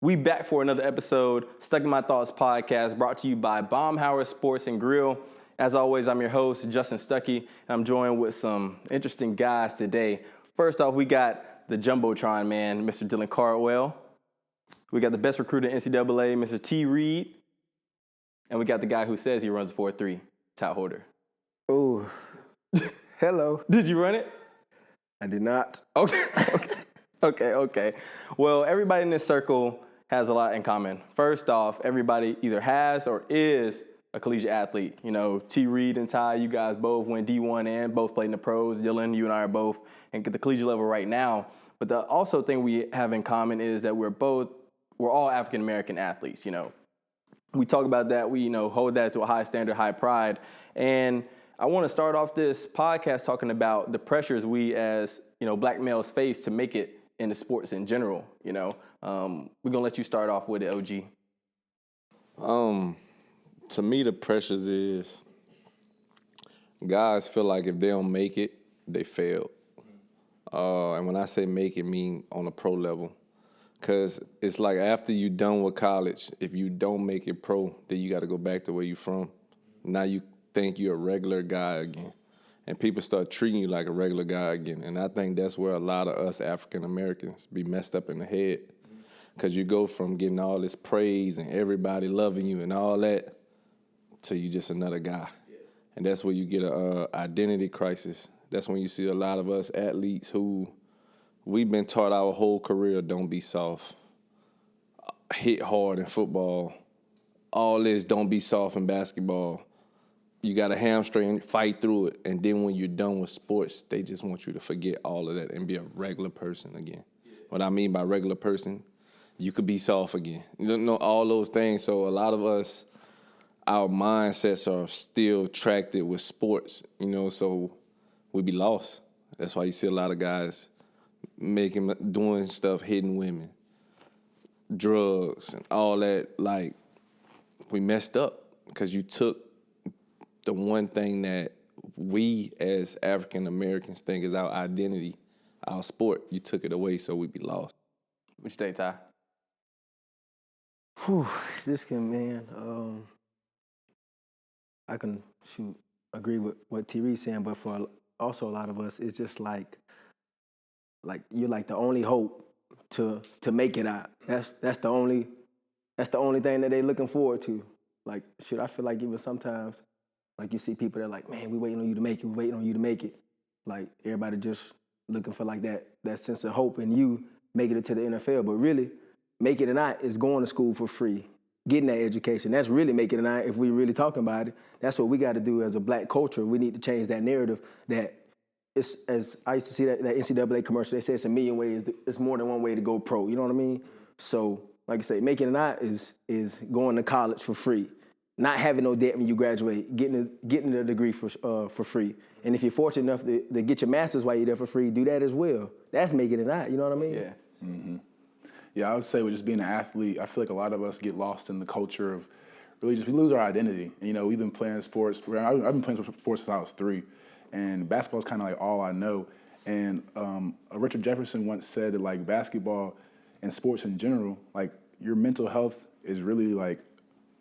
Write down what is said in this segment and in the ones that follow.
We back for another episode, Stuck in My Thoughts podcast, brought to you by Baumhowers Sports and Grill. As always, I'm your host, Justin Stuckey, and I'm joined with some interesting guys today. First off, we got the Jumbotron man, Mr. Dylan Cardwell. We got the best recruiter in NCAA, Mr. T. Reed. And we got the guy who says he runs 4.3, Tout Holder. Oh, hello. Did you run it? I did not. Okay. Well, everybody in this circle has a lot in common. First off, everybody either has or is a collegiate athlete. You know, T. Reed and Ty, you guys both went D1 and both played in the pros. Dylan, you and I are both at the collegiate level right now. But the also thing we have in common is that we're all African-American athletes, you know. We talk about that. We, hold that to a high standard, high pride. And I want to start off this podcast talking about the pressures we as, black males face to make it into sports in general, We're going to let you start off with it, OG. To me, the pressures is guys feel like if they don't make it, they failed. And when I say make it, mean on a pro level. Because it's like after you're done with college, if you don't make it pro, then you got to go back to where you're from. Now you think you're a regular guy again. And people start treating you like a regular guy again. And I think that's where a lot of us African Americans be messed up in the head. Because you go from getting all this praise and everybody loving you and all that to you just another guy. Yeah. And that's where you get a identity crisis. That's when you see a lot of us athletes who we've been taught our whole career, don't be soft, hit hard in football, all this, don't be soft in basketball. You got a hamstring, fight through it. And then when you're done with sports, they just want you to forget all of that and be a regular person again. Yeah. What I mean by regular person, you could be soft again. You don't know all those things. So a lot of us, our mindsets are still tracked with sports, so we be lost. That's why you see a lot of guys doing stuff, hitting women, drugs, and all that. Like, we messed up because you took the one thing that we as African Americans think is our identity, our sport. You took it away, so we be lost. What you think, Ty? I can agree with what T. Reed's saying, but for also a lot of us, it's just like you're like the only hope to make it out. That's the only thing that they're looking forward to. Like, I feel like even sometimes, like you see people that are like, man, we waiting on you to make it. Like everybody just looking for like that sense of hope in you making it to the NFL. But really, make it or not is going to school for free, getting that education. That's really making it or not if we really talking about it. That's what we got to do as a black culture. We need to change that narrative that it's, as I used to see that NCAA commercial, they say it's a million ways, it's more than one way to go pro, you know what I mean? So, like I say, making it or not is going to college for free. Not having no debt when you graduate, getting a degree for free. And if you're fortunate enough to get your master's while you're there for free, do that as well. That's making it not, you know what I mean? Yeah. Mm-hmm. Yeah, I would say with just being an athlete, I feel like a lot of us get lost in the culture of really we lose our identity. And, we've been playing sports. I've been playing sports since I was 3, and basketball is kind of like all I know. And Richard Jefferson once said that like basketball and sports in general, like your mental health is really like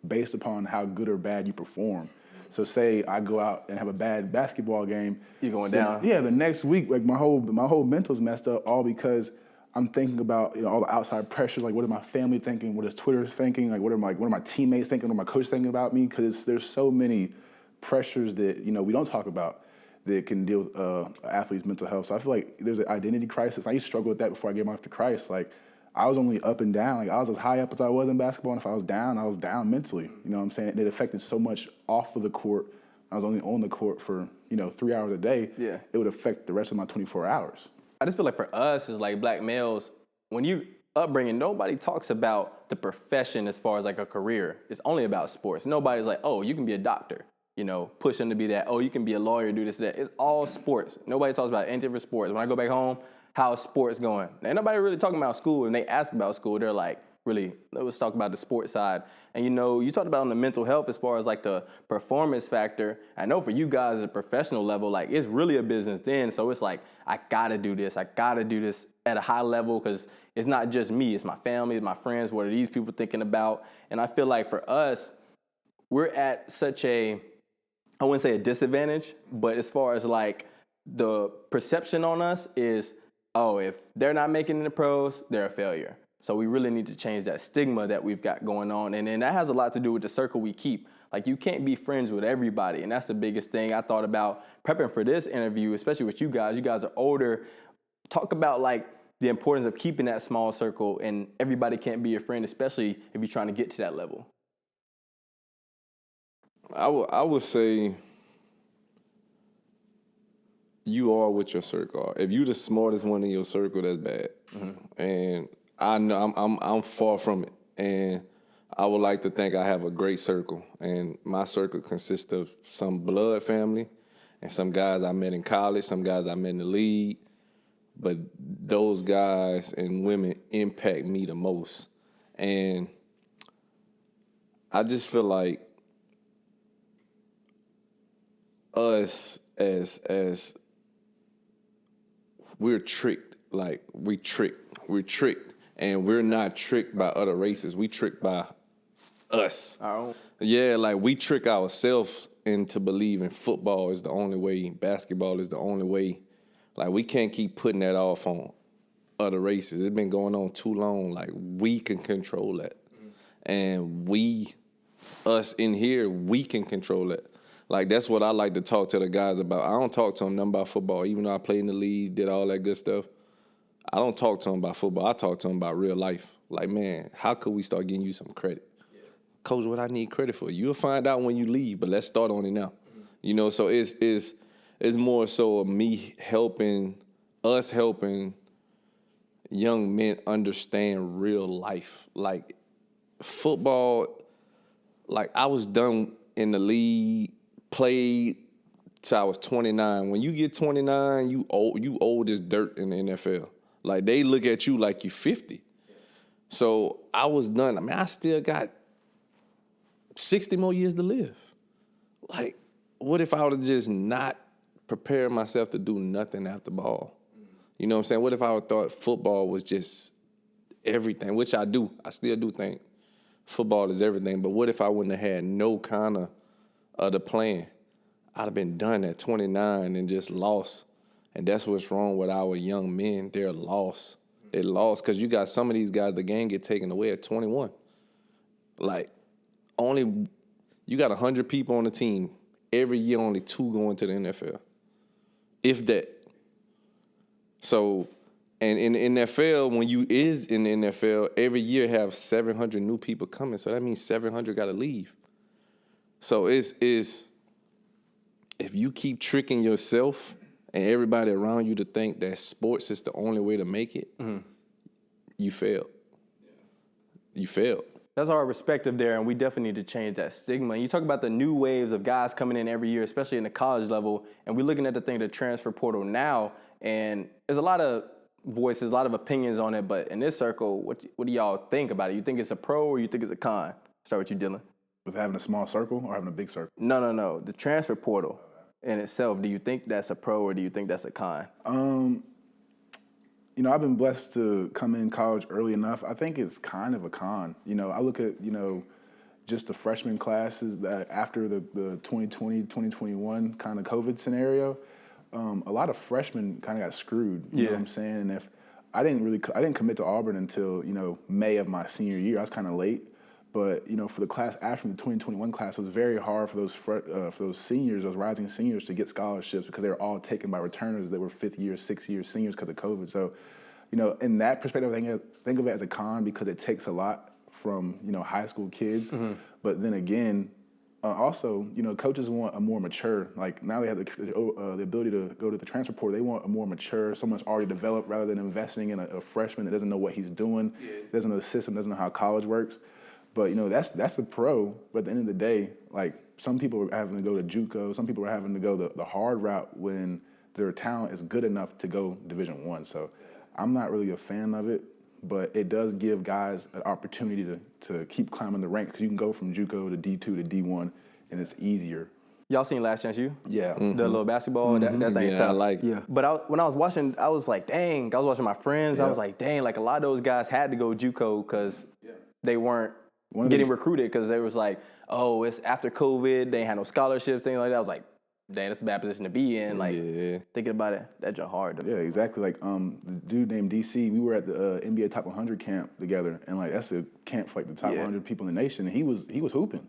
based upon how good or bad you perform. So say I go out and have a bad basketball game. You're going down. Yeah, the next week, like my whole mental's messed up, all because I'm thinking about all the outside pressures. Like, what is my family thinking? What is Twitter thinking? Like, what are my teammates thinking? What are my coach thinking about me? Because there's so many pressures that we don't talk about that can deal with an athlete's mental health. So I feel like there's an identity crisis. I used to struggle with that before I gave my life to Christ. Like, I was only up and down. Like, I was as high up as I was in basketball, and if I was down mentally. You know what I'm saying? And it affected so much off of the court. I was only on the court for 3 hours a day. Yeah, it would affect the rest of my 24 hours. I just feel like for us as like black males, when you upbringing, nobody talks about the profession as far as like a career. It's only about sports. Nobody's like, oh, you can be a doctor. Push them to be that. Oh, you can be a lawyer, do this, that. It's all sports. Nobody talks about anything for sports. When I go back home, how's sports going? Ain't nobody really talking about school. And they ask about school, they're like, really, let's talk about the sports side. And you talked about on the mental health as far as like the performance factor. I know for you guys at a professional level, like it's really a business then. So it's like, I gotta do this at a high level because it's not just me, it's my family, it's my friends. What are these people thinking about? And I feel like for us, we're at such a, I wouldn't say a disadvantage, but as far as like the perception on us is, oh, if they're not making it in the pros, they're a failure. So we really need to change that stigma that we've got going on. And then that has a lot to do with the circle we keep. Like, you can't be friends with everybody. And that's the biggest thing I thought about prepping for this interview, especially with you guys. You guys are older. Talk about like the importance of keeping that small circle, and everybody can't be your friend, especially if you're trying to get to that level. I would say you are what your circle are. If you the smartest one in your circle, that's bad. Mm-hmm. And I know I'm far from it. And I would like to think I have a great circle. And my circle consists of some blood family and some guys I met in college, some guys I met in the league. But those guys and women impact me the most. And I just feel like us as we're tricked. Like, we're tricked. And we're not tricked by other races. We tricked by us. Our own. Yeah, like, we trick ourselves into believing football is the only way, basketball is the only way. Like, we can't keep putting that off on other races. It's been going on too long. Like, we can control that. And us in here, we can control that. Like, that's what I like to talk to the guys about. I don't talk to them nothing about football. Even though I played in the league, did all that good stuff, I don't talk to them about football. I talk to them about real life. Like, man, how could we start getting you some credit? Yeah. Coach, what I need credit for? You'll find out when you leave, but let's start on it now. Mm-hmm. You know, so it's more so of me helping young men understand real life. Like, football, like, I was done in the league, played till I was 29. When you get 29, you old as dirt in the NFL. Like, they look at you like you 50. So I was done. I mean, I still got 60 more years to live. Like, what if I would have just not prepared myself to do nothing after ball? You know what I'm saying? What if I would have thought football was just everything, which I do. I still do think football is everything. But what if I wouldn't have had no kind of other plan? I'd have been done at 29 and just lost. And that's what's wrong with our young men. They're lost. They're lost because you got some of these guys, the game get taken away at 21. Like, you got 100 people on the team. Every year, only 2 going to the NFL. If that. So, and in the NFL, when you is in the NFL, every year have 700 new people coming. So that means 700 got to leave. So it's if you keep tricking yourself and everybody around you to think that sports is the only way to make it, you failed. You failed. That's our perspective there, and we definitely need to change that stigma. And you talk about the new waves of guys coming in every year, especially in the college level, and we're looking at the transfer portal now, and there's a lot of voices, a lot of opinions on it, but in this circle, what do y'all think about it? You think it's a pro or you think it's a con? Start with you, Dylan. With having a small circle or having a big circle? No. The transfer portal in itself, do you think that's a pro or do you think that's a con? You know, I've been blessed to come in college early enough. I think it's kind of a con. You know, I look at, just the freshman classes that after the 2020, 2021 kind of COVID scenario, a lot of freshmen kind of got screwed. You know what I'm saying? And if I didn't commit to Auburn until, May of my senior year. I was kind of late. But, for the class after the 2021 class, it was very hard for those seniors, those rising seniors, to get scholarships because they were all taken by returners that were 5th year, 6th year seniors because of COVID. So, in that perspective, I think of it as a con because it takes a lot from, high school kids. Mm-hmm. But then again, also, coaches want a more mature, like now they have the ability to go to the transfer portal. They want a more mature, someone that's already developed rather than investing in a freshman that doesn't know what he's doing, doesn't know the system, doesn't know how college works. But, that's the pro. But at the end of the day, like, some people are having to go to JUCO. Some people are having to go the hard route when their talent is good enough to go Division I. So I'm not really a fan of it, but it does give guys an opportunity to keep climbing the ranks because you can go from JUCO to D2 to D1, and it's easier. Y'all seen Last Chance U? Yeah. The little basketball, that thing. Yeah, tough. I like it. Yeah. But when I was watching, I was like, dang. I was watching my friends. I Yeah. was like, dang. Like a lot of those guys had to go JUCO because they weren't One of getting the- recruited because they was like, oh, it's after COVID. They ain't had no scholarships, things like that. I was like, dang, that's a bad position to be in. Like Yeah. thinking about it, that just hard. Yeah, exactly. Like the dude named DC, we were at the NBA Top 100 camp together, and like that's a camp for like the top 100 people in the nation. And he was hooping,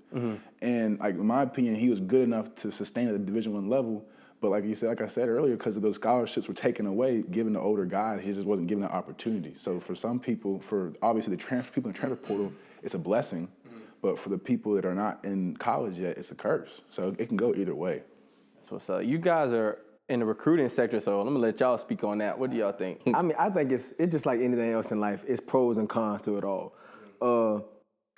and like in my opinion, he was good enough to sustain at the Division I level. But like I said earlier, because of those scholarships were taken away, given the older guys, he just wasn't given that opportunity. So for some people, for obviously the people in the transfer portal, it's a blessing. But for the people that are not in college yet, it's a curse. So it can go either way. So you guys are in the recruiting sector, so I'm gonna let y'all speak on that. What do y'all think? I mean, I think it's just like anything else in life. It's pros and cons to it all.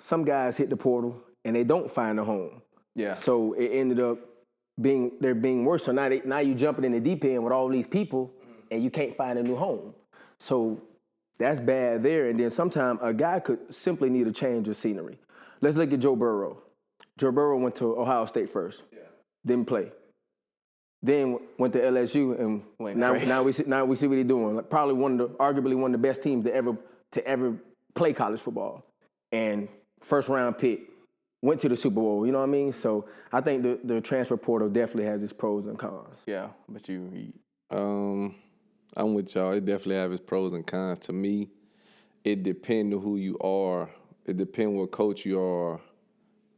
Some guys hit the portal and they don't find a home. Yeah. So it ended up being worse. So now you jumping in the deep end with all these people and you can't find a new home. So that's bad there. And then sometimes a guy could simply need a change of scenery. Let's look at Joe Burrow. Joe Burrow went to Ohio State first. Yeah. Didn't play. Then went to LSU, and now we see what he's doing. Like probably arguably one of the best teams to ever play college football, and first round pick, went to the Super Bowl. You know what I mean? So I think the transfer portal definitely has its pros and cons. Yeah, but you. I'm with y'all. It definitely have its pros and cons. To me, it depends on who you are. It depends what coach you are.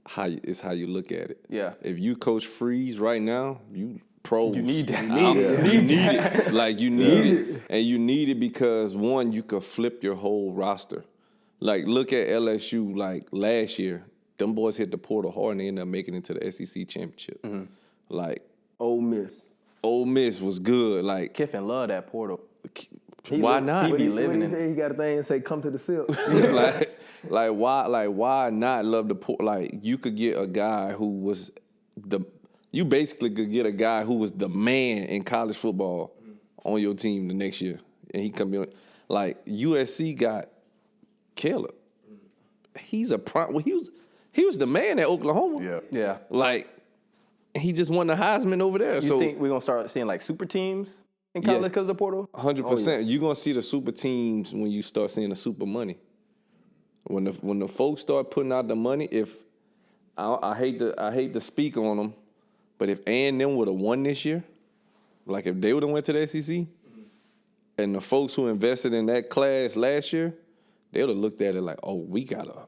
How you look at it. Yeah. If you coach Freeze right now, you pros. You need that. You need it. Like you need it. And you need it because one, you could flip your whole roster. Like look at LSU like last year. Them boys hit the portal hard and they ended up making it to the SEC championship. Like Ole Miss was good. Like Kiffin loved that portal. why not? He be living when he in. say he got a thing and say come to the SIP. why not love the portal? Like you could get a guy who was you basically could get a guy who was the man in college football on your team the next year, and he come in like USC got Caleb. He's a prime. Well, he was the man at Oklahoma. Yeah. Like he just won the Heisman over there. You so think we're gonna start seeing like super teams in college because of the portal? 100%. You're gonna see the super teams when you start seeing the super money. When the folks start putting out the money, if I hate to speak on them, but if A&M would have won this year, like if they would have went to the SEC, and the folks who invested in that class last year, they would have looked at it like, oh, we gotta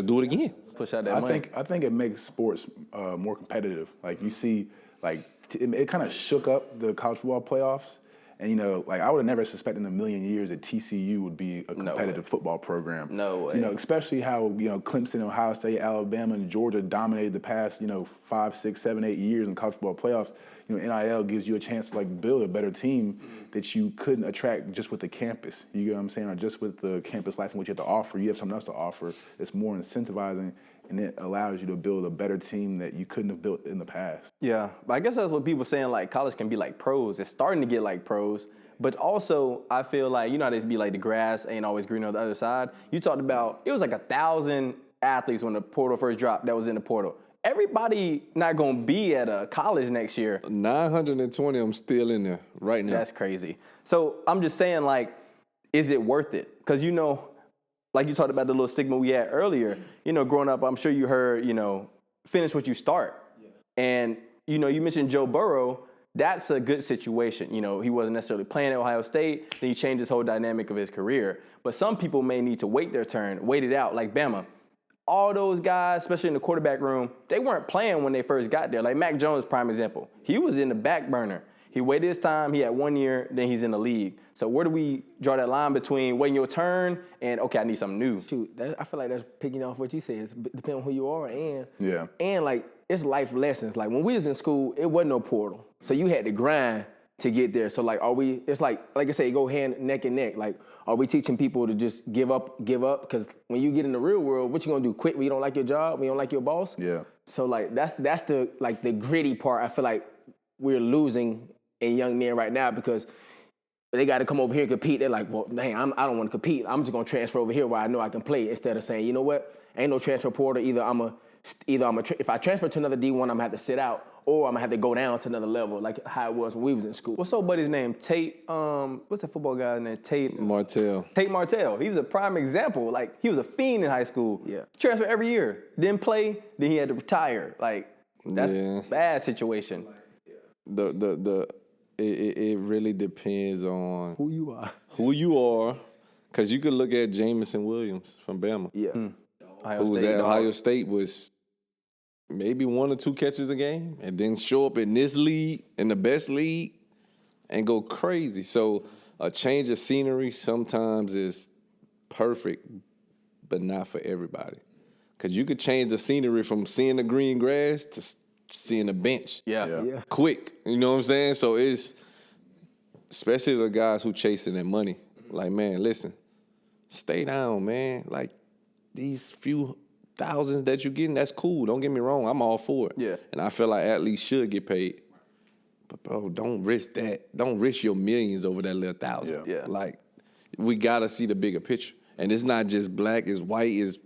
do it again. Push out that money. I think it makes sports more competitive. Like you see, like it kind of shook up the college football playoffs. And, you know, like I would have never suspected in a million years that TCU would be a competitive football program. No way. You know, especially how, you know, Clemson, Ohio State, Alabama, and Georgia dominated the past, 5, 6, 7, 8 years in college football playoffs. You know, NIL gives you a chance to, like, build a better team that you couldn't attract just with the campus. You get what I'm saying? Or just with the campus life and what you have to offer. You have something else to offer that's more incentivizing, and it allows you to build a better team that you couldn't have built in the past. Yeah, but I guess that's what people saying, like, college can be like pros. It's starting to get like pros. But also, I feel like, you know how they be like the grass ain't always green on the other side? You talked about, it was like 1,000 athletes when the portal first dropped that was in the portal. Everybody not going to be at a college next year. 920 of them still in there right now. That's crazy. So I'm just saying, like, is it worth it? Because, you know, like you talked about the little stigma we had earlier, you know, growing up, I'm sure you heard, you know, finish what you start. Yeah. And, you know, you mentioned Joe Burrow. That's a good situation. You know, he wasn't necessarily playing at Ohio State. Then he changed his whole dynamic of his career. But some people may need to wait their turn, wait it out, like Bama. All those guys, especially in the quarterback room, they weren't playing when they first got there. Like Mac Jones, prime example. He was in the back burner. He waited his time. He had 1 year. Then he's in the league. So where do we draw that line between waiting your turn and, okay, I need something new? Shoot, I feel like that's picking off what you said. It's depending on who you are and like it's life lessons. Like when we was in school, it wasn't no portal. So you had to grind to get there. So like, it's like I say, go neck and neck. Like, are we teaching people to just give up? Because when you get in the real world, what you gonna do? Quit when you don't like your job, when you don't like your boss? Yeah. So like that's the gritty part. I feel like we're losing in young men right now because they got to come over here and compete. They're like, well, dang, I don't want to compete. I'm just gonna transfer over here where I know I can play instead of saying, you know what? Ain't no transfer portal. Either I'm gonna either if I transfer to another D1, I'm gonna have to sit out, or I'm gonna have to go down to another level, like how it was when we was in school. What's old buddy's name? Tate. What's that football guy's name? Tate Martell. Tate Martell. He's a prime example. Like, he was a fiend in high school. Yeah. Transferred every year. Didn't play. Then he had to retire. Like, that's a bad situation. It really depends on Who you are. who you are, because you could look at Jamison Williams from Bama, Yeah. Ohio who was State at dog. Ohio State, was maybe 1 or 2 catches a game, and then show up in this league, in the best league, and go crazy. So a change of scenery sometimes is perfect, but not for everybody. Because you could change the scenery from seeing the green grass to seeing the bench. Yeah. Quick, you know what I'm saying? So it's, especially the guys who chasing that money, like, man, listen, stay down, man. Like, these few thousands that you're getting, that's cool. Don't get me wrong, I'm all for it. Yeah. And I feel like athletes should get paid. But, bro, don't risk that. Don't risk your millions over that little thousand. Yeah. Like, we got to see the bigger picture. And it's not just black, it's white, it's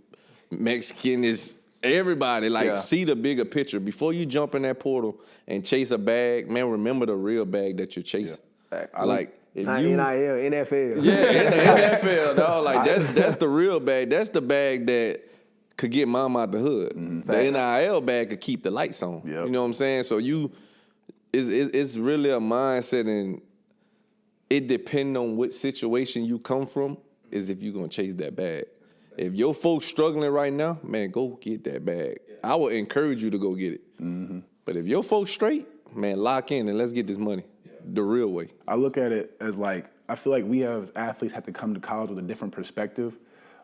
Mexican, it's everybody. Like, see the bigger picture. Before you jump in that portal and chase a bag, man, remember the real bag that you're chasing. Yeah. Like, if Not you... NIL, NFL. Yeah, in the NFL, dog. Like, that's the real bag. That's the bag that could get mom out the hood. The NIL bag could keep the lights on. Yep. You know what I'm saying? So it's really a mindset, and it depends on what situation you come from, is if you're going to chase that bag. If your folks struggling right now, man, go get that bag. I would encourage you to go get it. Mm-hmm. But if your folks straight, man, lock in and let's get this money the real way. I look at it as like, I feel like we as athletes have to come to college with a different perspective.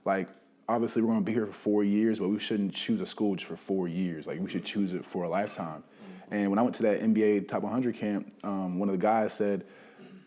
Like, obviously we're going to be here for 4 years, but we shouldn't choose a school just for 4 years. Like, we should choose it for a lifetime. And when I went to that NBA Top 100 camp, one of the guys said,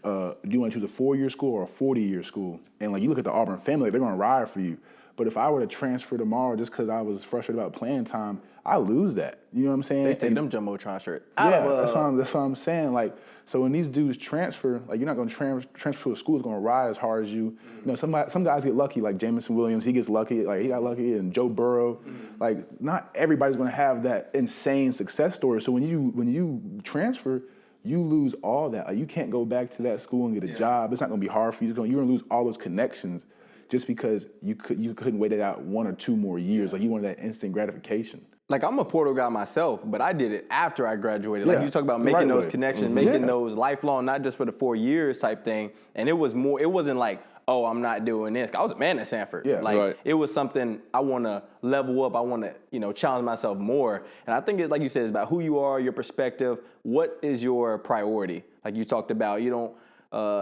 do you want to choose a 4-year school or a 40-year school? And like, you look at the Auburn family, they're going to ride for you. But if I were to transfer tomorrow just because I was frustrated about playing time, I lose that. You know what I'm saying? They take them Jumbotron shirts. Yeah, that's what I'm saying. Like, so when these dudes transfer, like, you're not going to transfer to a school that's going to ride as hard as you. You know, some guys get lucky, like Jamison Williams. He gets lucky, like he got lucky, and Joe Burrow. Like, not everybody's going to have that insane success story. So when you transfer, you lose all that. Like, you can't go back to that school and get a job. It's not going to be hard for you. You're going to lose all those connections just because you couldn't wait it out 1 or 2 more years. Like, you wanted that instant gratification. Like, I'm a portal guy myself, but I did it after I graduated. Like, you talk about making those connections, making those lifelong, not just for the 4 years type thing. And it wasn't like, oh, I'm not doing this. I was a man at Sanford. Yeah. Like, it was something I want to level up. I want to, challenge myself more. And I think it's, like you said, it's about who you are, your perspective. What is your priority? Like you talked about, you don't,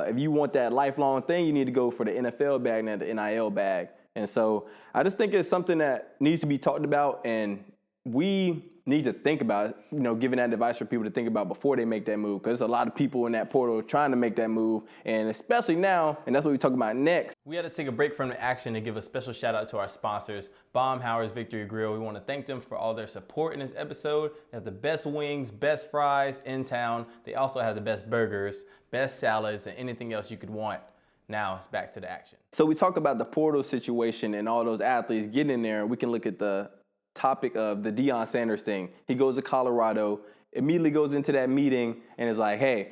if you want that lifelong thing, you need to go for the NFL bag, not the NIL bag. And so I just think it's something that needs to be talked about, and we need to think about, giving that advice for people to think about before they make that move, because there's a lot of people in that portal trying to make that move, and especially now, and that's what we talk about next. We had to take a break from the action to give a special shout out to our sponsors, Baumhowers Victory Grille. We want to thank them for all their support in this episode. They have the best wings, best fries in town. They also have the best burgers, best salads, and anything else you could want. Now it's back to the action. So we talk about the portal situation and all those athletes getting in there. We can look at the topic of the Deion Sanders thing. He goes to Colorado, immediately goes into that meeting and is like, hey,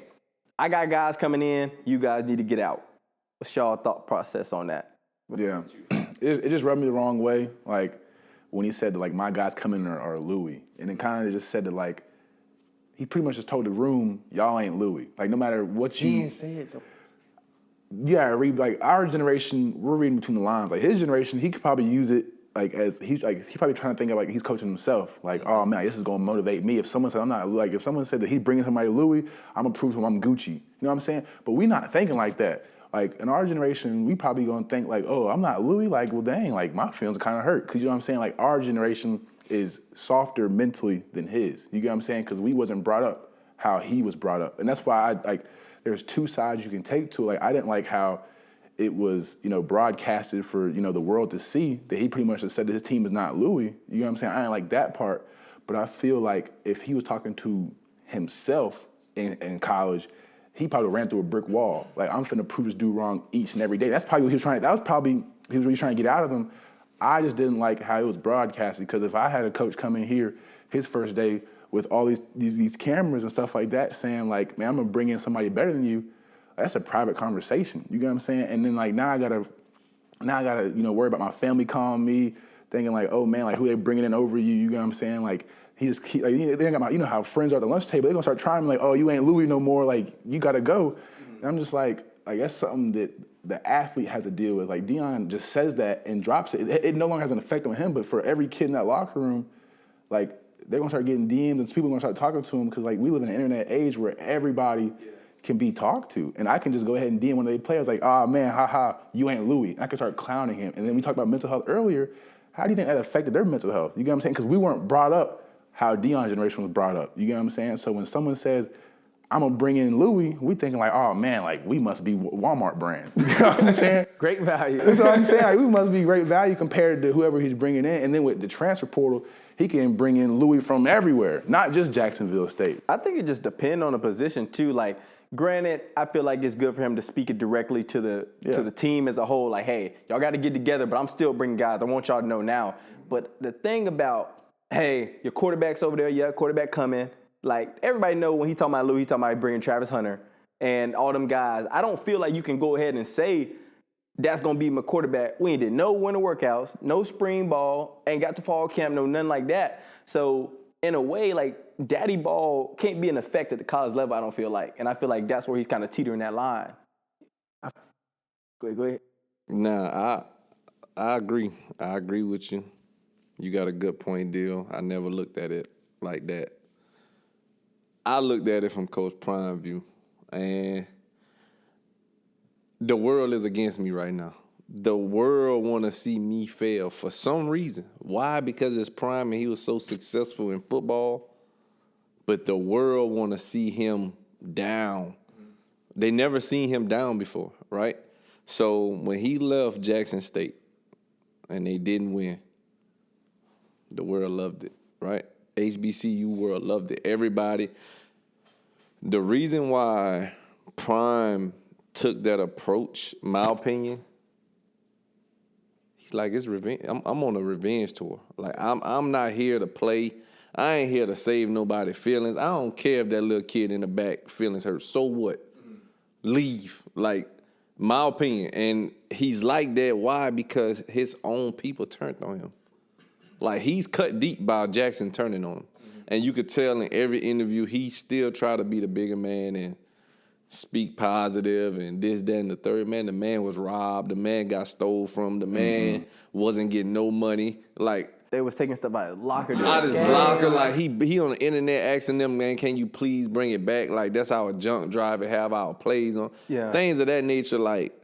I got guys coming in, you guys need to get out. What's y'all thought process on that? Yeah, it just rubbed me the wrong way. Like, when he said that, like, my guys coming are Louis. And it kind of just said that, like, he pretty much just told the room, y'all ain't Louis. Like, no matter what you... He didn't say it, though. Yeah, read, like, our generation, we're reading between the lines. Like, his generation, he could probably use it, like, as he's probably trying to think of, like, he's coaching himself. Like, oh man, this is gonna motivate me. If someone said if someone said that he's bringing somebody Louis, I'm gonna prove to him I'm Gucci. You know what I'm saying? But we not thinking like that. Like, in our generation, we probably gonna think like, oh, I'm not Louis. Like, well, dang, like, my feelings are kind of hurt. Cause you know what I'm saying? Like, our generation is softer mentally than his. You get what I'm saying? Cause we wasn't brought up how he was brought up. And that's why there's 2 sides you can take to it. Like, I didn't like how it was, broadcasted for, the world to see that he pretty much just said that his team is not Louis. You know what I'm saying? I didn't like that part. But I feel like if he was talking to himself in college, he probably ran through a brick wall. Like, I'm finna prove this dude wrong each and every day. That's probably what he was trying to, he was really trying to get out of him. I just didn't like how it was broadcasted, because if I had a coach come in here his first day with all these cameras and stuff like that saying like, man, I'm gonna bring in somebody better than you, that's a private conversation. You get what I'm saying? And then like now I gotta worry about my family calling me, thinking like, oh man, like who they bringing in over you? You get what I'm saying? Like they ain't got they how friends are at the lunch table. They gonna start trying me like, oh, you ain't Louis no more. Like you gotta go. And I'm just like that's something that the athlete has to deal with. Like Deion just says that and drops it. It no longer has an effect on him, but for every kid in that locker room, like they're gonna start getting DMs and people are gonna start talking to him, because like we live in an internet age where everybody can be talked to. And I can just go ahead and DM one of the players like, oh man, haha, you ain't Louis. And I can start clowning him. And then we talked about mental health earlier. How do you think that affected their mental health? You get what I'm saying? Because we weren't brought up how Deion's generation was brought up. You get what I'm saying? So when someone says, I'm gonna bring in Louis, we thinking like, oh man, like we must be Walmart brand. You know what I'm saying? Great value. That's what I'm saying. Like, we must be great value compared to whoever he's bringing in. And then with the transfer portal, he can bring in Louis from everywhere, not just Jacksonville State. I think it just depends on the position too. Like, granted, I feel like it's good for him to speak it directly to the team as a whole. Like, hey, y'all got to get together, but I'm still bringing guys. I want y'all to know now. But the thing about, hey, your quarterback's over there. Yeah, quarterback coming. Like, everybody know when he talking about Louis, he talking about bringing Travis Hunter and all them guys. I don't feel like you can go ahead and say that's going to be my quarterback. We ain't did no winter workouts, no spring ball, ain't got to fall camp, no nothing like that. So, in a way, like, daddy ball can't be an effect at the college level, I don't feel like. And I feel like that's where he's kind of teetering that line. Go ahead. Nah, I agree. I agree with you. You got a good point, Deal. I never looked at it like that. I looked at it from Coach Prime view, and the world is against me right now. The world want to see me fail for some reason. Why? Because it's Prime and he was so successful in football, but the world want to see him down. They never seen him down before, right? So when he left Jackson State and they didn't win, the world loved it, right? HBCU world loved it. Everybody. The reason why Prime took that approach, my opinion, he's like, it's revenge. I'm on a revenge tour. Like, I'm not here to play. I ain't here to save nobody's feelings. I don't care if that little kid in the back feelings hurt. So what? Leave. Like, my opinion. And he's like that. Why? Because his own people turned on him. Like, he's cut deep by Jackson turning on him. And you could tell in every interview, he still try to be the bigger man and speak positive and this, that, and the third. Man, the man was robbed. The man got stole from. The man wasn't getting no money. Like, They was taking stuff out of his locker. out his locker. Like, he on the internet asking them, man, can you please bring it back? Like, that's our junk driver, have our plays on. Yeah. Things of that nature, like,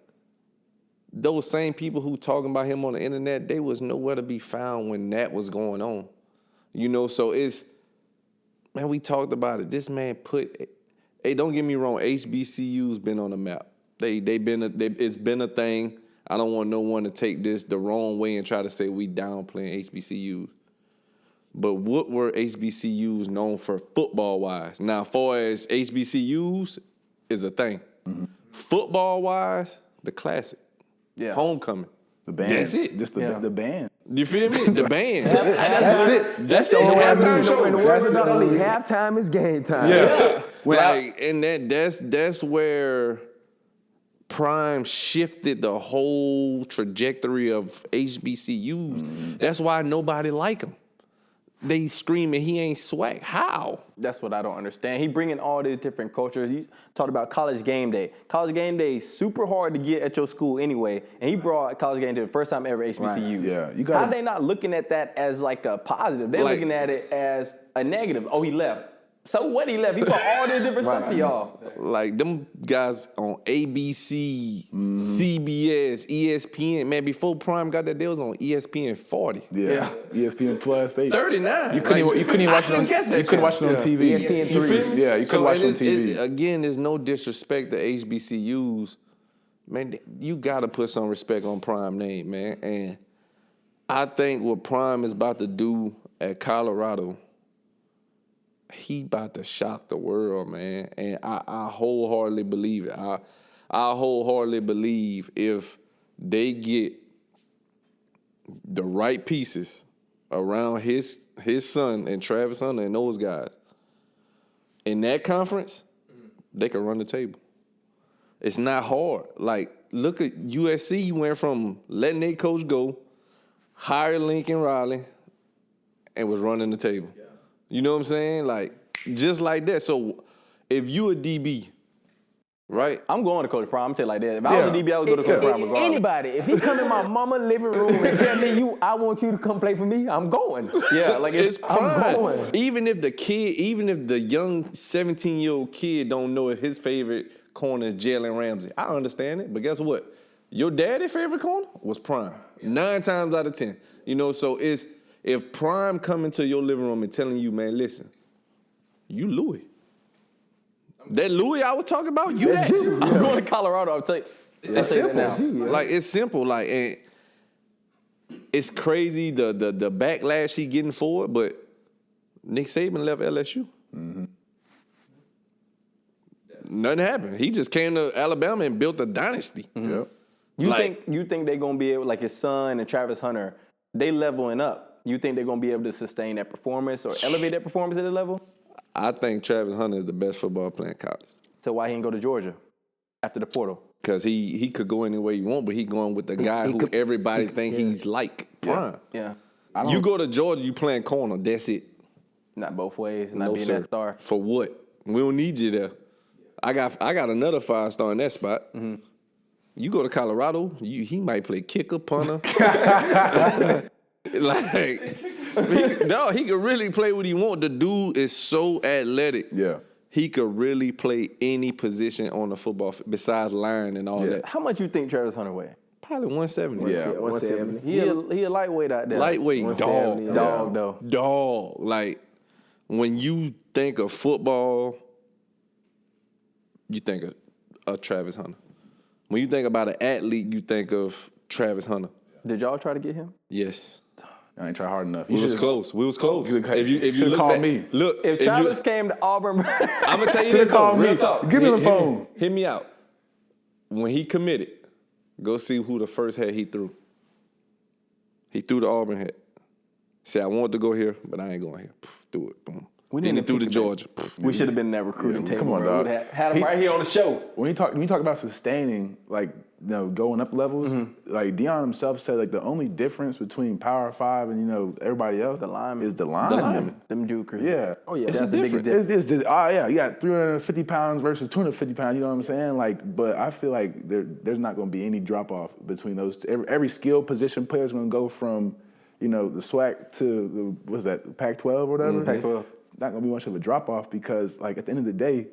those same people who talking about him on the internet, they was nowhere to be found when that was going on. You know, so it's, man, we talked about it. This man hey, don't get me wrong, HBCUs been on the map. It's been a thing. I don't want no one to take this the wrong way and try to say we downplaying HBCUs. But what were HBCUs known for football-wise? Now, as far as HBCUs is a thing. Football-wise, the classic. Yeah. Homecoming. The band. That's it. Just the band. You feel me? The band. That's it. That's it. Halftime show. In the words of the league, halftime is game time. Yeah. And that's where Prime shifted the whole trajectory of HBCUs. That's why nobody like him. They screaming he ain't swag. How? That's what I don't understand. He bringing all these different cultures. He talked about college game day. College game day is super hard to get at your school anyway, and he brought college game day the first time ever HBCUs. Yeah, you gotta, how they not looking at that as like a positive? They're looking at it as a negative. Oh, he left. So what? He left. He brought all this different stuff to y'all. Like them guys on ABC, CBS, ESPN. Man, before Prime got that, they was on ESPN 40. Yeah. ESPN Plus. 39. You couldn't even watch it on. You couldn't watch it on TV. ESPN You feel me? Yeah, you couldn't watch it on TV. Again, there's no disrespect to HBCUs. Man, you got to put some respect on Prime name, man. And I think what Prime is about to do at Colorado, he about to shock the world, man. And I wholeheartedly believe it. I wholeheartedly believe if they get the right pieces around his son and Travis Hunter and those guys, in that conference, they can run the table. It's not hard. Like, look at USC went from letting their coach go, hired Lincoln Riley, and was running the table. Yeah. You know what I'm saying? Like, just like that. So if you a DB, right? I'm going to Coach Prime. I'm tell you like that. If I was a DB, I would go to Coach Prime regardless. Anybody, if he come in my mama living room and tell me I want you to come play for me, I'm going. Yeah, like it's I'm going. Even if the young 17-year-old kid don't know if his favorite corner is Jalen Ramsey, I understand it. But guess what? Your daddy's favorite corner was Prime. 9 times out of 10. You know, so if Prime come into your living room and telling you, man, listen, you Louis. That Louis I was talking about, you that. I'm going to Colorado, I'll tell you. It's simple. Like, it's simple. Like, and it's crazy the backlash he getting for it, but Nick Saban left LSU. Mm-hmm. Nothing happened. He just came to Alabama and built a dynasty. Mm-hmm. Yep. You think they're gonna be able, like his son and Travis Hunter, they leveling up. You think they're gonna be able to sustain that performance or elevate that performance at a level? I think Travis Hunter is the best football player in college. So why he didn't go to Georgia after the portal? Because he could go any way he want, but he going with the guy who everybody think he's like Prime. Yeah. You go to Georgia, you playing corner. That's it. Not both ways. Not being that star. For what? We don't need you there. I got another 5-star in that spot. Mm-hmm. You go to Colorado, he might play kicker, punter. He could really play what he want. The dude is so athletic. Yeah. He could really play any position on the football besides line and all that. How much you think Travis Hunter weigh? Probably 170. Yeah, 170. He a lightweight out there. Lightweight dog. Dog, though. Dog. Like, when you think of football, you think of Travis Hunter. When you think about an athlete, you think of Travis Hunter. Did y'all try to get him? Yes. I ain't try hard enough. We was close. If you look called back, me. Look, If Travis came to Auburn, I'm gonna tell you this though, real talk. Give me the phone. Hit me out. When he committed, go see who the first hat he threw. He threw the Auburn hat. Said, I want to go here, but I ain't going here. Do it. Boom. Then he threw to Georgia. We should have been in that recruiting table. Come on, dog. Had him right here on the show. When you talk about sustaining, like, you know, going up levels, like Deion himself said, like the only difference between Power 5 and, you know, everybody else, The lineman. is the lineman. Them jukers. Yeah. Oh, yeah. That's It's the biggest difference. It's just, you got 350 pounds versus 250 pounds, you know what I'm saying? Like, but I feel like there's not going to be any drop off between those. Every skill position player is going to go from, you know, the SWAC to the Pac-12 or whatever. Pac-12. Not going to be much of a drop off because, like, at the end of the day,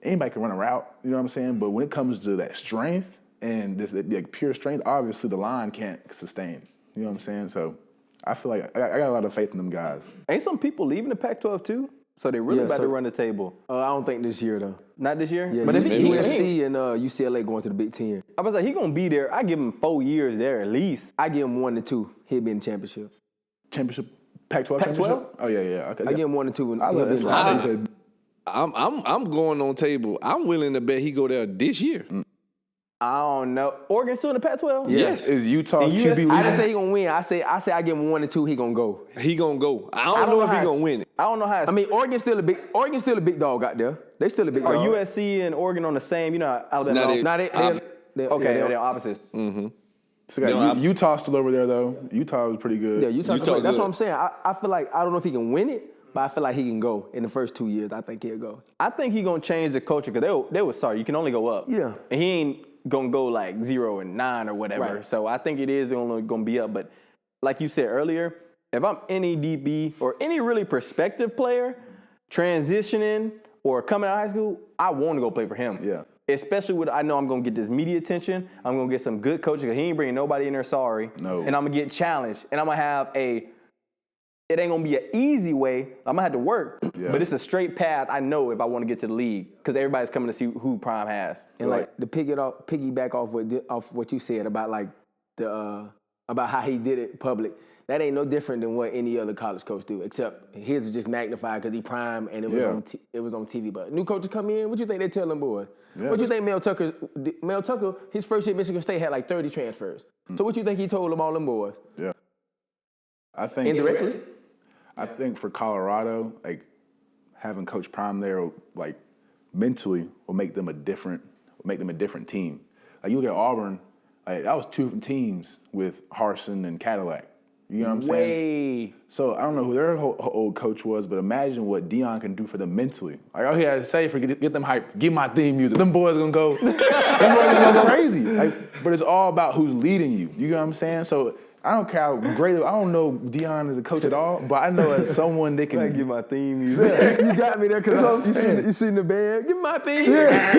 anybody can run a route, you know what I'm saying? But when it comes to that strength and this like pure strength, obviously the line can't sustain. You know what I'm saying? So I feel like I got a lot of faith in them guys. Ain't some people leaving the Pac-12 too? So they really about to run the table. I don't think this year, though. Not this year? Yeah, but if USC and UCLA going to the Big Ten. I was like, he gonna be there. I give him 4 years there at least. I give him 1 to 2. He'll be in the championship. Championship, Pac-12 championship? Oh, yeah. Okay. I give him 1 to 2. And I love that. I'm going on table. I'm willing to bet he go there this year. I don't know. Oregon still in the Pac-12? Yes. Is Utah's And QB? I didn't say he gonna win. I say I give him 1 to 2. He gonna go. He gonna go. I don't know if he gonna win it. I don't know how. I mean, Oregon's still a big dog out there. They still a big Are dog. USC and Oregon on the same? You know, Alabama. They're opposites. Mm-hmm. So Utah's still over there, though. Utah was pretty good. Yeah, Utah good. That's what I'm saying. I feel like, I don't know if he can win it, but I feel like he can go. In the first 2 years, I think he'll go. I think he's going to change the culture because they were sorry. You can only go up. Yeah. And he ain't going to go like 0 and 9 or whatever. Right. So I think it is only going to be up. But like you said earlier, if I'm any DB or any really prospective player transitioning or coming out of high school, I want to go play for him. Yeah. Especially with, I know I'm going to get this media attention. I'm going to get some good coaching because he ain't bringing nobody in there sorry. No. And I'm going to get challenged. And I'm going to have it ain't going to be an easy way. I'm going to have to work. Yeah. But it's a straight path, I know, if I want to get to the league because everybody's coming to see who Prime has. And like to piggyback off what you said about like about how he did it public. That ain't no different than what any other college coach do, except his was just magnified because he Prime and it was on TV. But new coaches come in, what you think they tell them boys? Yeah. What you think Mel Tucker, his first year at Michigan State had like 30 transfers. So what you think he told them all them boys? Yeah. I think Indirectly. I think for Colorado, like having Coach Prime there, like mentally will make them a different team. Like you look at Auburn, like that was two different teams with Harsin and Cadillac. You know what I'm saying? So I don't know who their old coach was, but imagine what Deion can do for them mentally. Like all he had to say for get them hyped, give my theme music. Them boys gonna go, crazy. Like, but it's all about who's leading you. You know what I'm saying? So I don't care how great. I don't know Deion as a coach at all, but I know as someone they can I give my theme music. You got me there because you seen the band. Give me my thing. That's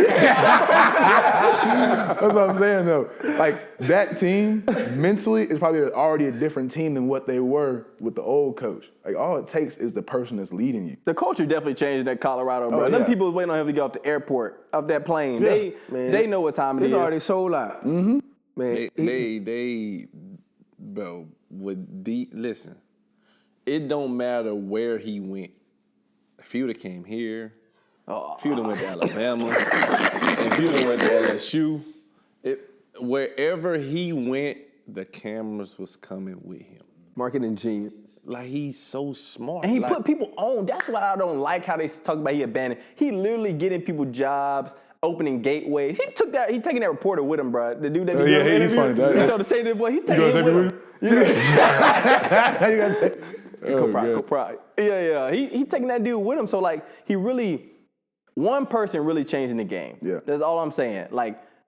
what I'm saying though. Like that team mentally is probably already a different team than what they were with the old coach. Like all it takes is the person that's leading you. The culture definitely changed at Colorado, bro. Them people was waiting on him to get off the airport, off that plane. Yeah. They know what time it is. It's already sold out. Mm-hmm. Man, They bro, listen, it don't matter where he went. If he would have came here, if he would have went to Alabama, if he would have went to LSU, wherever he went, the cameras was coming with him. marketing genius. Like he's so smart. And he like, put people on. That's why I don't like how they talk about he abandoned. He literally getting people jobs, opening gateways. He taking that reporter with him, bro. The dude that be doing the he's funny. interview. He told the shade boy, he taking him with him. Co-pride. Yeah. He taking that dude with him. So like one person really changing the game. Yeah. That's all I'm saying.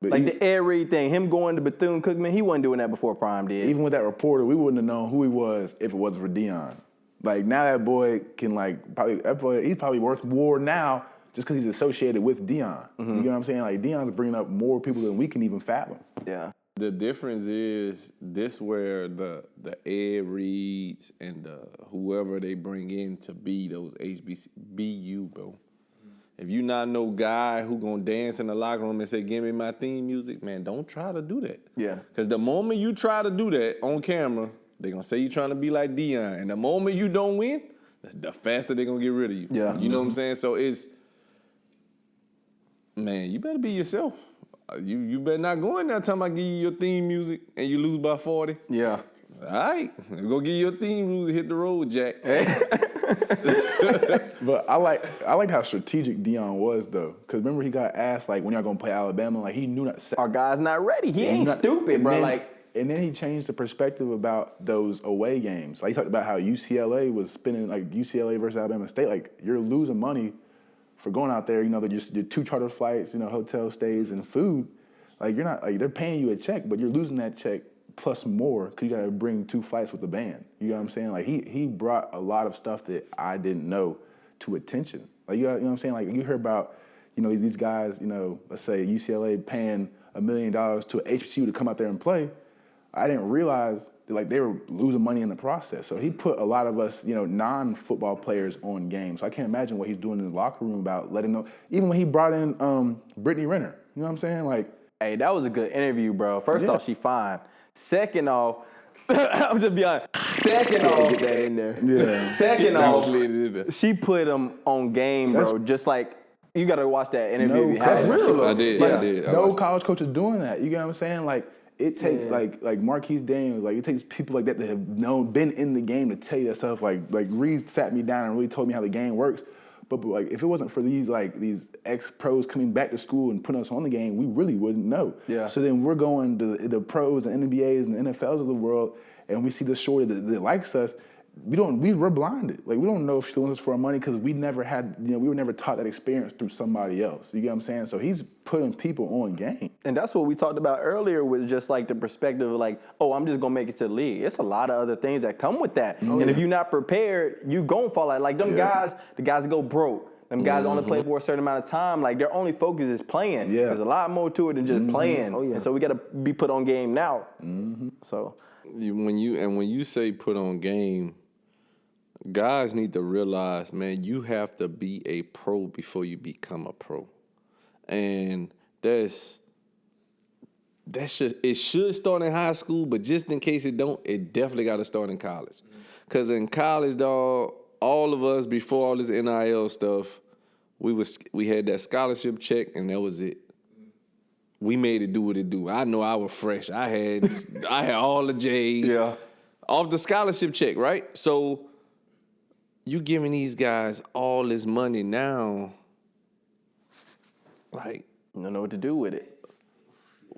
The air raid thing, him going to Bethune-Cookman, he wasn't doing that before Prime did. Even with that reporter, we wouldn't have known who he was if it wasn't for Deion. Like now that boy can he's probably worth more now just because he's associated with Deion. You know what I'm saying? Like Deion's bringing up more people than we can even fathom. Yeah. The difference is this where the Ed Reeds and whoever they bring in to be those HBCU, bro. If you not no guy who gonna dance in the locker room and say, give me my theme music, man, don't try to do that. Yeah. Because the moment you try to do that on camera, they gonna say you trying to be like Deion. And the moment you don't win, the faster they gonna get rid of you. Yeah. You know what I'm saying? So man, you better be yourself. You better not go in there talking about give you your theme music and you lose by 40. Yeah. All right, go get your theme music, hit the road, Jack. But I like how strategic Deion was though, because remember he got asked like when y'all gonna play Alabama, like he knew not. Our guy's not ready. He ain't stupid, bro. And then he changed the perspective about those away games. Like he talked about how UCLA was spending like UCLA versus Alabama State. Like you're losing money for going out there. You know, your 2 charter flights, hotel stays and food. Like you're not like they're paying you a check, but you're losing that check plus more because you got to bring 2 flights with the band. You know what I'm saying? Like he brought a lot of stuff that I didn't know to attention. Like you know what I'm saying? Like you hear about these guys. Let's say UCLA paying $1 million to an HBCU to come out there and play. I didn't realize that like they were losing money in the process. So he put a lot of us, non-football players on games. So I can't imagine what he's doing in the locker room about letting know. Even when he brought in Brittany Renner, you know what I'm saying? Like, hey, that was a good interview, bro. First off, she fine. Second off, I'm just be honest. Second off, Get that in there. yeah. Second off, she put him on game, bro. Just like you got to watch that interview. That's real. I did. No college coach is doing that. You get what I'm saying? Like it takes like Marquise Daniels, like it takes people like that have been in the game to tell you that stuff. Like Reed sat me down and really told me how the game works. But like if it wasn't for these ex-pros coming back to school and putting us on the game, we really wouldn't know. Yeah. So then we're going to the pros and NBAs and the NFLs of the world, and we see this shorty that likes us. We're blinded. Like we don't know if she's doing this for our money because we never had, we were never taught that experience through somebody else. You get what I'm saying? So he's putting people on game. And that's what we talked about earlier with just like the perspective of like, oh, I'm just going to make it to the league. It's a lot of other things that come with that. If you're not prepared, you going to fall out. Like them guys, the guys that go broke. Them guys only play for a certain amount of time. Like their only focus is playing. Yeah. There's a lot more to it than just playing. Oh, yeah. And so we got to be put on game now. So When you say put on game, guys need to realize, man, you have to be a pro before you become a pro. And it should start in high school, but just in case it don't, it definitely got to start in college. Because in college, dog, all of us, before all this NIL stuff, we had that scholarship check, and that was it. We made it do what it do. I know I was fresh. I had all the J's. Yeah. off the scholarship check, right? So you giving these guys all this money now, like, You don't know what to do with it.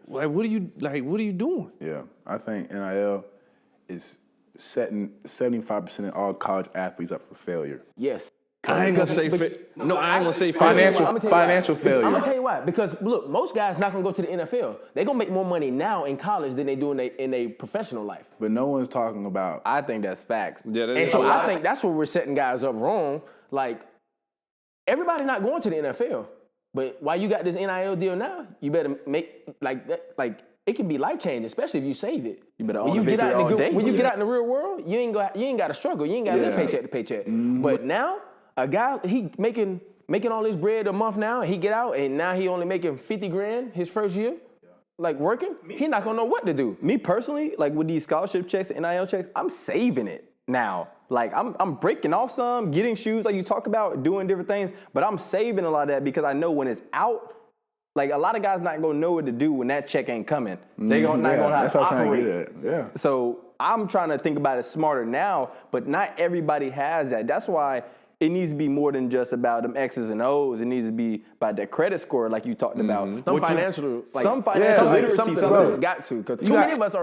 what are you doing? Yeah, I think NIL is setting 75% of all college athletes up for failure. Yes. I ain't gonna say I ain't gonna say failure. Financial failure. I'm gonna tell you why. Because look, most guys not gonna go to the NFL. They're gonna make more money now in college than they do in a professional life. But no one's talking about. I think that's facts. Yeah, that And is so true. I think that's where we're setting guys up wrong. Like, everybody not going to the NFL. But while you got this NIL deal now, you better make like that. Like, it can be life changing, especially if you save it. You better when own you a get victory out in the all day. when you get out in the real world, you ain't got to struggle. You ain't got to live paycheck to paycheck. But now, a guy he making all this bread a month now, and he get out and now he only making $50,000 his first year, like working. He not gonna know what to do. Me personally, like with these scholarship checks and NIL checks, I'm saving it now. Like I'm breaking off some, getting shoes like you talk about, doing different things, but I'm saving a lot of that because I know when it's out, like a lot of guys not gonna know what to do when that check ain't coming. They not gonna have that's to what I'm trying operate. to get at. Yeah. So I'm trying to think about it smarter now, but not everybody has that. That's why it needs to be more than just about them X's and O's. It needs to be about that credit score, like you talked about. Some financial literacy, something. Got to, because too many of us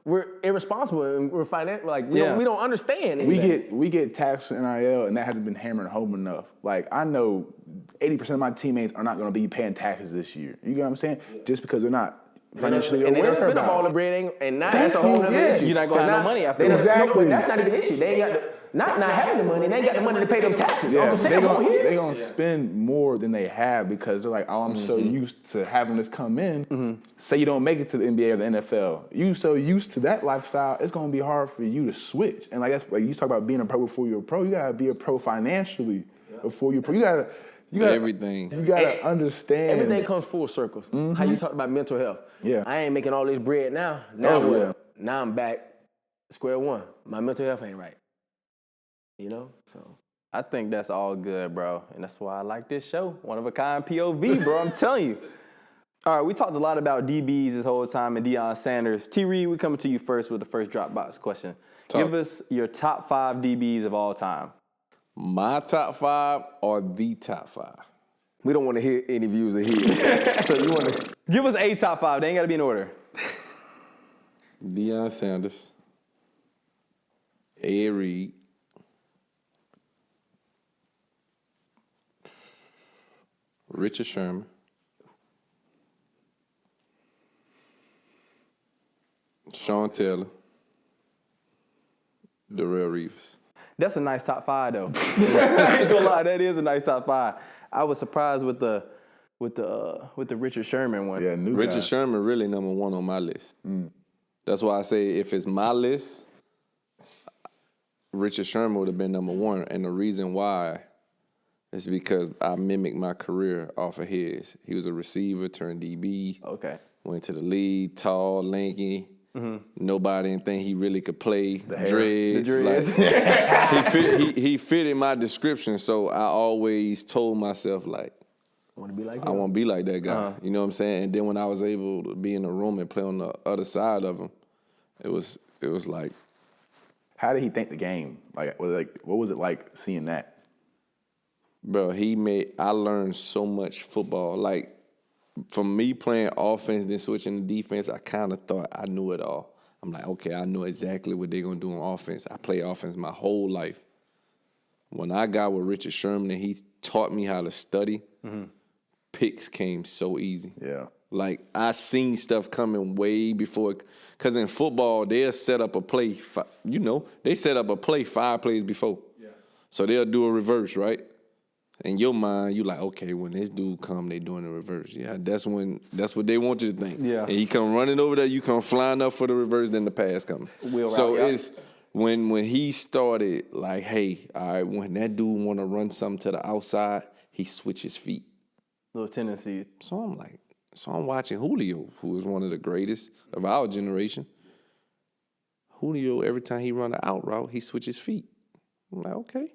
we're irresponsible and we're we don't understand. We get taxed for NIL, and that hasn't been hammered home enough. Like, I know 80% of my teammates are not going to be paying taxes this year. You get what I'm saying? Just because they're not financially and they aware don't spend up all about the it. bread, and now that's a whole other issue. You're not gonna have no money after that. Exactly. That's not even the issue. They ain't got not having the money. They ain't got the money to pay them taxes. Yeah, Uncle Sam on here. they're going to spend more than they have because they're like, oh, I'm so used to having this come in. Say you don't make it to the NBA or the NFL. You so used to that lifestyle, it's going to be hard for you to switch. And like that's like you talk about being a pro before you're a pro. You got to be a pro financially before you're pro. You got Everything. You got to understand. Everything comes full circles. How you talk about mental health. Yeah. I ain't making all this bread now. Now Oh, what? yeah. Now I'm back square one. My mental health ain't right. You know? So I think that's all good, bro. And that's why I like this show. One of a kind POV, bro. I'm telling you. All right, we talked a lot about DBs this whole time and Deion Sanders. T. Reed, we coming to you first with the first Dropbox question. Give us your top 5 DBs of all time. My top 5 or the top 5? we don't want to hear any views of his. So you want to Give us a top 5. They ain't got to be in order. Deion Sanders, Ed Reed, Richard Sherman, Sean Taylor, Darrell Reeves. That's a nice top 5, though. I ain't gonna lie, that is a nice top 5. I was surprised with the Richard Sherman one. Yeah, new Richard guy. Sherman really number 1 on my list. That's why I say if it's my list, Richard Sherman would have been number 1. And the reason why is because I mimicked my career off of his. He was a receiver, turned DB, Okay. went to the league, tall, lanky. Nobody didn't think he really could play. Dreads. The dreads. Like, he fit in my description, so I always told myself, like, want to be like I him. want to be like that guy. You know what I'm saying? And then when I was able to be in the room and play on the other side of him, it was like, How did he think the game? What was it like seeing that? bro, I learned so much football. Like, from me playing offense, then switching to defense, I kind of thought I knew it all. I'm like, okay, I know exactly what they're going to do on offense. I play offense my whole life. When I got with Richard Sherman and he taught me how to study, picks came so easy. Yeah. Like, I seen stuff coming way before. Because in football, they'll set up a play. They set up a play 5 plays before. Yeah. So they'll do a reverse, right? In your mind, you like, okay, when this dude come, they doing the reverse. Yeah, that's what they want you to think. Yeah. And he come running over there, you come flying up for the reverse, then the pass coming. So it's when he started, like, hey, all right, when that dude want to run something to the outside, he switches feet. Little tendencies. So I'm watching Julio, who is one of the greatest of our generation. Julio, every time he run an out route, he switches feet. I'm like, okay.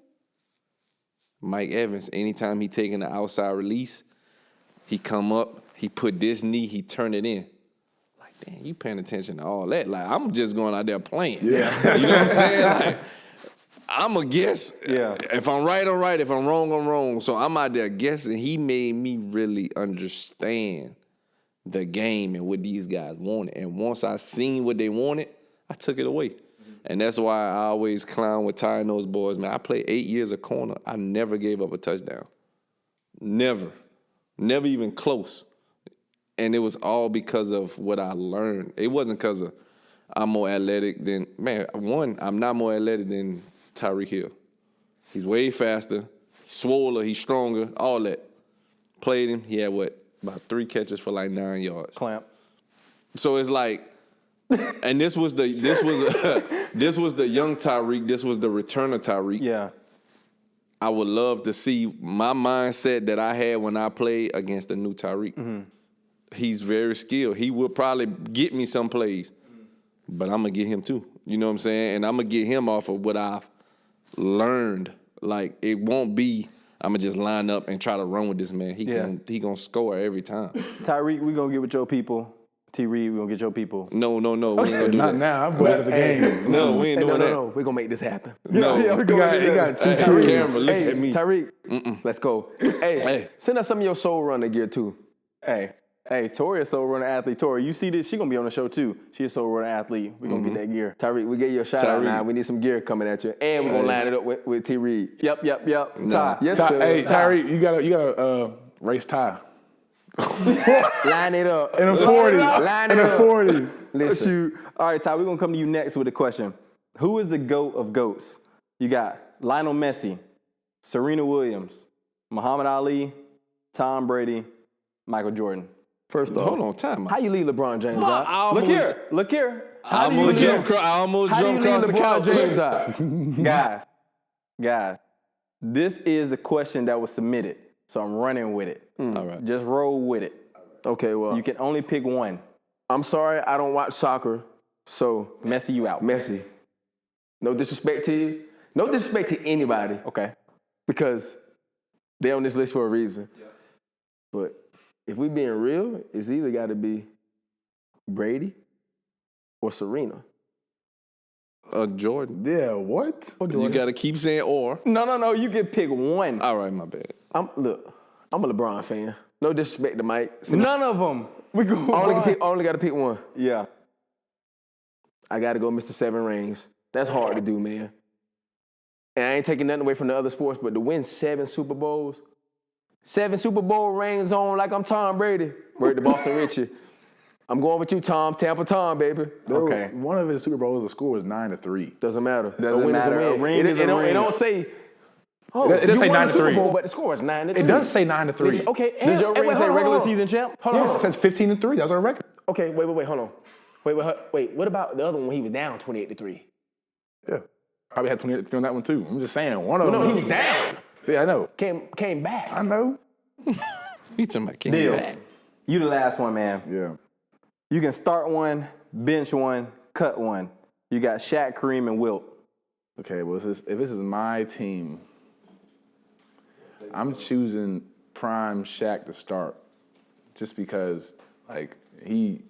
Mike Evans, anytime he taking the outside release, he come up, he put this knee, he turn it in. Like, damn, you paying attention to all that. Like, I'm just going out there playing. Yeah. You know what I'm saying? Like, I'm a guess. Yeah. If I'm right, I'm right. If I'm wrong, I'm wrong. So I'm out there guessing. He made me really understand the game and what these guys wanted. And once I seen what they wanted, I took it away. And that's why I always clown with Ty and those boys, man. I played 8 years of corner. I never gave up a touchdown. Never. Never even close. And it was all because of what I learned. It wasn't because of I'm more athletic than, man, one, I'm not more athletic than Tyreek Hill. He's way faster, he's swoller, he's stronger, all that. Played him, he had about 3 catches for like 9 yards. Clamp. So it's like, and this was the young Tyreek, this was the returner Tyreek. Yeah. I would love to see my mindset that I had when I played against the new Tyreek. Mm-hmm. He's very skilled. He will probably get me some plays, but I'm going to get him too. You know what I'm saying? And I'm going to get him off of what I've learned. Like, it won't be, I'm going to just line up and try to run with this man. He going to score every time. Tyreek, we going to get with your people. T. Reed, we going to get your people. No. We ain't going to do Not that. now. I'm going out of the game. No, we ain't doing that. No. We're going to make this happen. No. He got 2 Hey, Tyreeks. camera, look Hey, at me. Tyreek, let's go. Hey, send us some of your soul runner gear too. Hey, Tori a soul runner athlete. Tori, you see this? She going to be on the show too. She a soul runner athlete. We going to get that gear. Tyreek, we gave you a shout out Tyreek. now. We need some gear coming at you. And we're going to line it up with T. Reed. Yep. Nah. Ty. Yes, Ty, sir. hey, Tyreek, you gotta race Ty. Line it up. In a 40. Line In it a up. 40. Listen. Shoot. All right, Ty, we're going to come to you next with a question. Who is the GOAT of GOATs? You got Lionel Messi, Serena Williams, Muhammad Ali, Tom Brady, Michael Jordan. First off, Hold on, time out. how you leave LeBron James out? Look here. I almost jumped across the couch. James out? Guys, this is a question that was submitted, so I'm running with it. All right. Just roll with it. Okay, well, You can only pick one. I'm sorry I don't watch soccer, so Messi, you out. Messi. No disrespect to you. No disrespect to anybody Okay. because they're on this list for a reason. Yeah. But if we being real, it's either got to be Brady or Serena. Jordan. Yeah, what? You got to keep saying or. No. You can pick one. All right, my bad. I'm a LeBron fan. No disrespect to Mike. None of them. We go. Only got to pick one. Yeah. I got to go Mr. 7 Rings. That's hard to do, man. And I ain't taking nothing away from the other sports, but to win 7 Super Bowls, 7 Super Bowl rings on like I'm Tom Brady. Word to Boston Richie. I'm going with you, Tom. Tampa Tom, baby. Okay. One of his Super Bowls, the score was 9-3. Doesn't matter. Doesn't a win matter. Is a A win. ring is a It ring. don't say. Oh, It does say you won the 9-3. Super Bowl, but the score is 9-3. It does say 9-3. Okay. Does your ring wait, say hold on, regular hold on. season champ? Hold on. Yes, it says 15-3. That's our record. Okay, wait, hold on. Wait, what about the other one when he was down 28-3? Yeah. Probably had 28 on that one too. I'm just saying, one of them. No, he was down. See, I know. Came back. I know. You talking about Deal. You the last one, man. Yeah. You can start one, bench one, cut one. You got Shaq, Kareem, and Wilt. Okay, well, if this is my team, I'm choosing prime Shaq to start, just because like he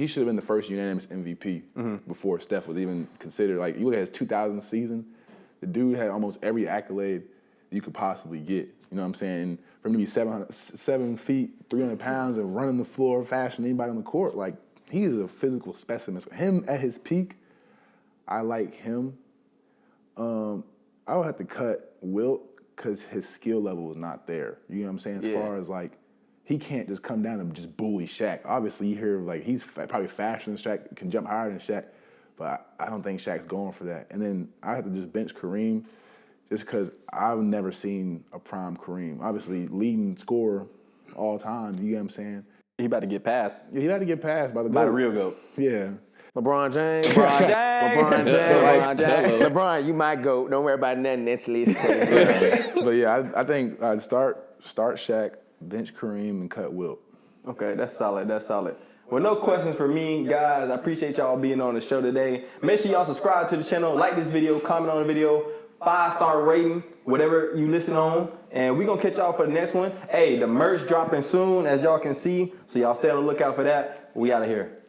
should have been the first unanimous MVP before Steph was even considered. Like, you look at his 2000 season, the dude had almost every accolade you could possibly get. You know what I'm saying? And for him to be 7 feet, 300 pounds, and running the floor faster than anybody on the court, like, he is a physical specimen. So him at his peak, I like him. I would have to cut Wilt because his skill level was not there. You know what I'm saying? As far as, like, he can't just come down and just bully Shaq. Obviously, you hear, like, he's probably faster than Shaq, can jump higher than Shaq, but I don't think Shaq's going for that. And then I have to just bench Kareem just because I've never seen a prime Kareem. Obviously, leading scorer all time, you know what I'm saying? He about to get passed. Yeah, he had to get passed by the By the GOAT. real GOAT. Yeah. LeBron James. LeBron, you my GOAT. Don't worry about nothing that's said. But yeah, I think I'd start Shaq, bench Kareem, and cut Wilt. Okay, that's solid. Well, no questions for me, guys. I appreciate y'all being on the show today. Make sure y'all subscribe to the channel, like this video, comment on the video, 5-star rating, whatever you listen on. And we're going to catch y'all for the next one. Hey, the merch dropping soon, as y'all can see. So y'all stay on the lookout for that. We out of here.